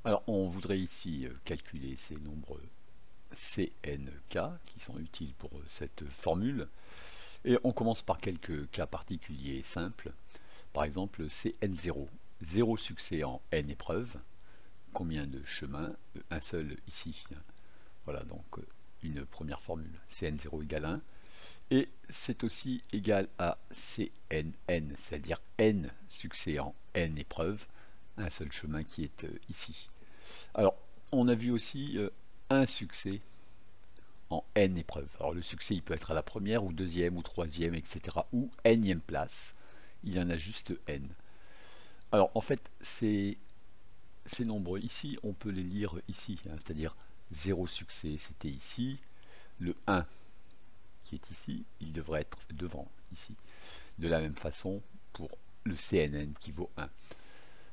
Alors, on voudrait ici calculer ces nombres CNK qui sont utiles pour cette formule. Et on commence par quelques cas particuliers simples. Par exemple, CN0. 0 succès en N épreuves. Combien de chemins? Un seul ici. Voilà donc une première formule. CN0 égale 1. Et c'est aussi égal à CNN, c'est-à-dire N succès en N épreuves. Un seul chemin qui est ici. Alors, on a vu aussi un succès en N épreuves. Alors, le succès, il peut être à la première, ou deuxième, ou troisième, etc. Ou Nème place. Il y en a juste N. Alors, en fait, ces nombres ici, on peut les lire ici. C'est-à-dire 0 succès, c'était ici. Le 1 qui est ici, il devrait être devant ici. De la même façon pour le CNN qui vaut 1.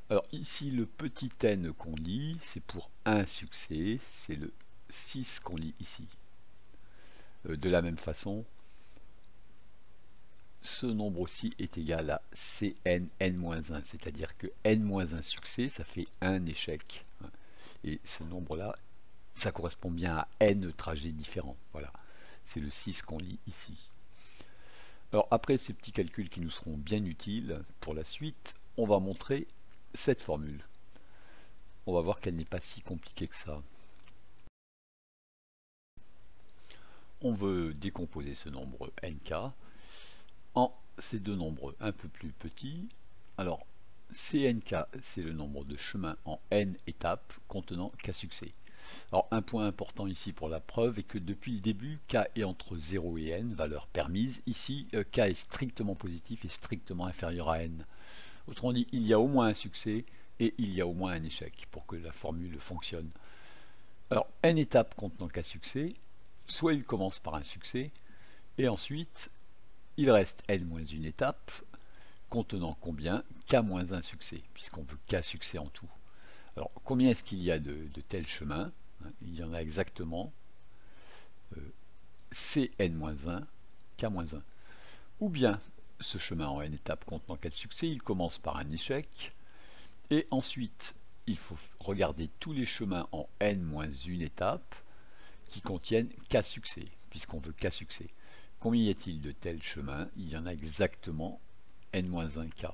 Alors ici, le petit n qu'on lit, c'est pour un succès, c'est le 6 qu'on lit ici. De la même façon, ce nombre aussi est égal à Cn n-1, c'est-à-dire que n-1 succès, ça fait un échec. Et ce nombre-là, ça correspond bien à n trajets différents. Voilà, c'est le 6 qu'on lit ici. Alors après ces petits calculs qui nous seront bien utiles pour la suite, on va montrer cette formule. On va voir qu'elle n'est pas si compliquée que ça. On veut décomposer ce nombre nk en ces deux nombres un peu plus petits. Alors, CNK, c'est le nombre de chemins en n étapes contenant k succès. Alors, un point important ici pour la preuve est que depuis le début, k est entre 0 et n, valeur permise. Ici, k est strictement positif et strictement inférieur à n. Autrement dit, il y a au moins un succès et il y a au moins un échec pour que la formule fonctionne. Alors, n étapes contenant k succès, soit il commence par un succès, et ensuite, il reste n-1 étape, contenant combien? K-1 succès, puisqu'on veut k succès en tout. Alors, combien est-ce qu'il y a de tels chemins? Il y en a exactement Cn-1, K-1. Ou bien, ce chemin en n étapes contenant k succès, il commence par un échec, et ensuite, il faut regarder tous les chemins en n-1 étape qui contiennent k succès, puisqu'on veut k succès. Combien y a-t-il de tels chemins? Il y en a exactement n-1k.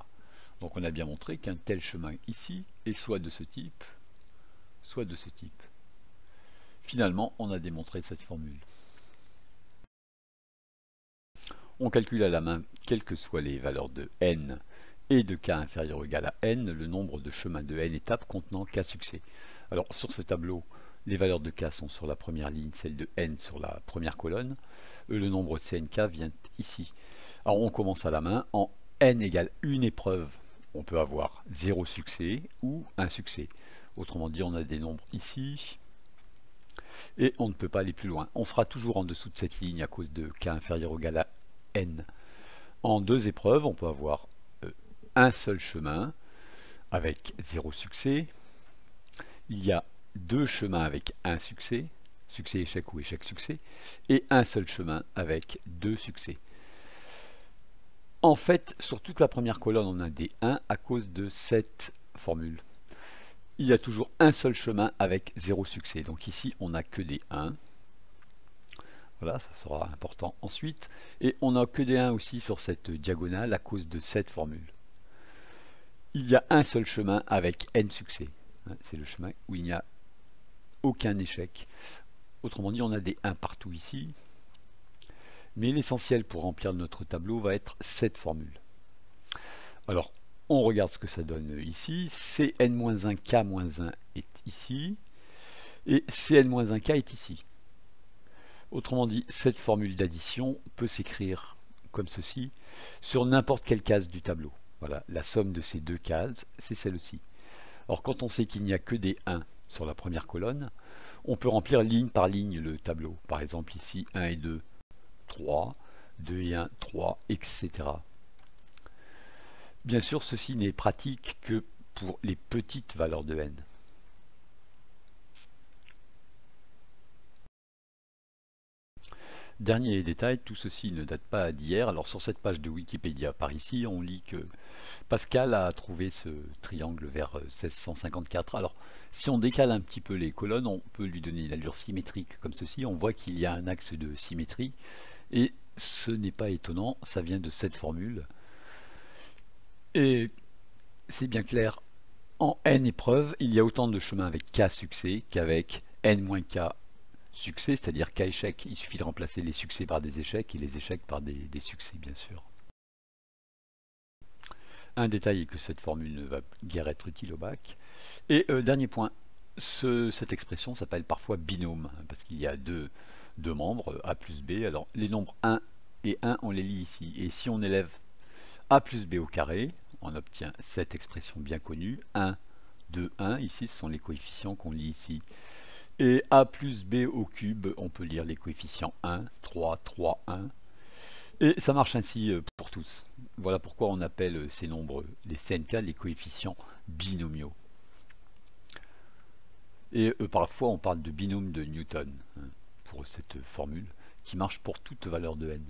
Donc on a bien montré qu'un tel chemin ici est soit de ce type, soit de ce type. Finalement, on a démontré cette formule. On calcule à la main, quelles que soient les valeurs de n et de k inférieur ou égal à n, le nombre de chemins de n étapes contenant k succès. Alors sur ce tableau, les valeurs de k sont sur la première ligne, celle de n sur la première colonne. Le nombre de CNK vient ici. Alors on commence à la main. En n égale une épreuve, on peut avoir 0 succès ou un succès. Autrement dit, on a des nombres ici. Et on ne peut pas aller plus loin. On sera toujours en dessous de cette ligne à cause de k inférieur ou égal à n. En deux épreuves, on peut avoir un seul chemin avec 0 succès. Il y a deux chemins avec un succès, succès-échec ou échec-succès, et un seul chemin avec deux succès. En fait, sur toute la première colonne, on a des 1 à cause de cette formule. Il y a toujours un seul chemin avec 0 succès. Donc ici, on n'a que des 1. Voilà, ça sera important ensuite. Et on n'a que des 1 aussi sur cette diagonale à cause de cette formule. Il y a un seul chemin avec n succès. C'est le chemin où il n'y a aucun échec. Autrement dit, on a des 1 partout ici. Mais l'essentiel pour remplir notre tableau va être cette formule. Alors, on regarde ce que ça donne ici. Cn-1k-1 est ici. Et Cn-1k est ici. Autrement dit, cette formule d'addition peut s'écrire comme ceci sur n'importe quelle case du tableau. Voilà, la somme de ces deux cases, c'est celle-ci. Alors, quand on sait qu'il n'y a que des 1 sur la première colonne, on peut remplir ligne par ligne le tableau. Par exemple, ici, 1 et 2, 3, 2 et 1, 3, etc. Bien sûr, ceci n'est pratique que pour les petites valeurs de n. Dernier détail, tout ceci ne date pas d'hier. Alors sur cette page de Wikipédia par ici, on lit que Pascal a trouvé ce triangle vers 1654. Alors si on décale un petit peu les colonnes, on peut lui donner une allure symétrique comme ceci. On voit qu'il y a un axe de symétrie. Et ce n'est pas étonnant, ça vient de cette formule. Et c'est bien clair, en n épreuves, il y a autant de chemins avec k succès qu'avec n-k succès, c'est-à-dire k échecs. Il suffit de remplacer les succès par des échecs et les échecs par des succès, bien sûr. Un détail est que cette formule ne va guère être utile au bac. Et dernier point, cette expression s'appelle parfois binôme, parce qu'il y a deux membres, a plus b. Alors les nombres 1 et 1, on les lit ici. Et si on élève a plus b au carré, on obtient cette expression bien connue, 1, 2, 1. Ici, ce sont les coefficients qu'on lit ici. Et a plus b au cube, on peut lire les coefficients 1, 3, 3, 1. Et ça marche ainsi pour tous. Voilà pourquoi on appelle ces nombres, les CNK, les coefficients binomiaux. Et parfois on parle de binôme de Newton, hein, pour cette formule, qui marche pour toute valeur de n.